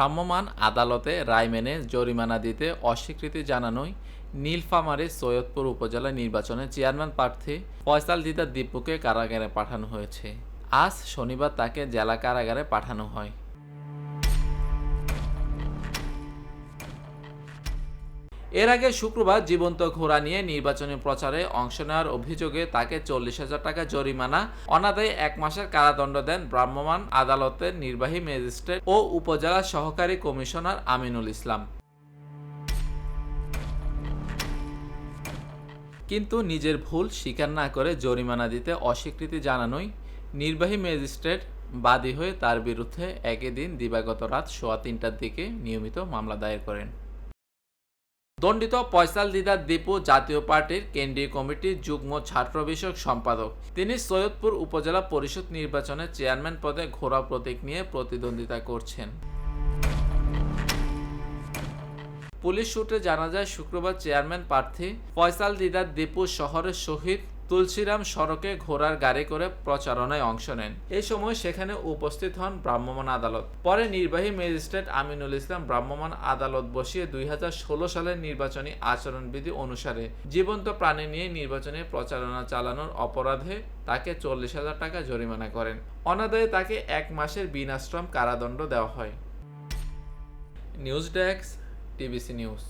ভ্রাম্যমাণ আদালতে রায় মেনে জরিমানা দিতে অস্বীকৃতি জানানোয় নীলফামারীর সৈয়দপুর উপজেলা নির্বাচনের চেয়ারম্যান প্রার্থী ফয়সাল দিদার দীপুকে কারাগারে পাঠানো হয়েছে। আজ শনিবার তাকে জেলা কারাগারে পাঠানো হয়। এর আগে শুক্রবার জীবন্ত ঘোড়া নিয়ে নির্বাচনী প্রচারে অংশ নেওয়ার অভিযোগে তাকে 40,000 টাকা জরিমানা, অনাদায়ী 1 মাসের কারাদণ্ড দেন ভ্রাম্যমাণ আদালতের নির্বাহী ম্যাজিস্ট্রেট ও উপজেলা সহকারী কমিশনার আমিনুল ইসলাম। কিন্তু নিজের ভুল স্বীকার না করে জরিমানা দিতে অস্বীকৃতি জানানোয় নির্বাহী ম্যাজিস্ট্রেট বাদী হয়ে তার বিরুদ্ধে একই দিন দিবাগত রাত 3:15টার দিকে নিয়মিত মামলা দায়ের করেন। দণ্ডিত ফয়সাল দিদার দীপু জাতীয় পার্টির কেন্দ্রীয় কমিটির যুগ্ম ছাত্র বিষয়ক সম্পাদক। তিনি সৈয়দপুর উপজেলা পরিষদ নির্বাচনে চেয়ারম্যান পদে ঘোড়া প্রতীক নিয়ে প্রতিদ্বন্দ্বিতা করছেন। পুলিশ সূত্রে জানা যায়, শুক্রবার চেয়ারম্যান প্রার্থী ফয়সাল দিদার দীপু শহরের শহীদ তুলসীরাম সড়কে ঘোড়ার গাড়ি করে প্রচারণায় অংশ নেন। এই সময় সেখানে উপস্থিত হন ভ্রাম্যমাণ আদালত। পরে নির্বাহী ম্যাজিস্ট্রেট আমিনুল ইসলাম ভ্রাম্যমাণ আদালত বসিয়ে 2016 সালের নির্বাচনী আচরণবিধি অনুসারে জীবন্ত প্রাণী নিয়ে নির্বাচনী প্রচারণা চালানোর অপরাধে তাকে 40,000 টাকা জরিমানা করেন। অনাদায়ে তাকে 1 মাসের বিনাশ্রম কারাদণ্ড দেওয়া হয়। News desk, TBC news.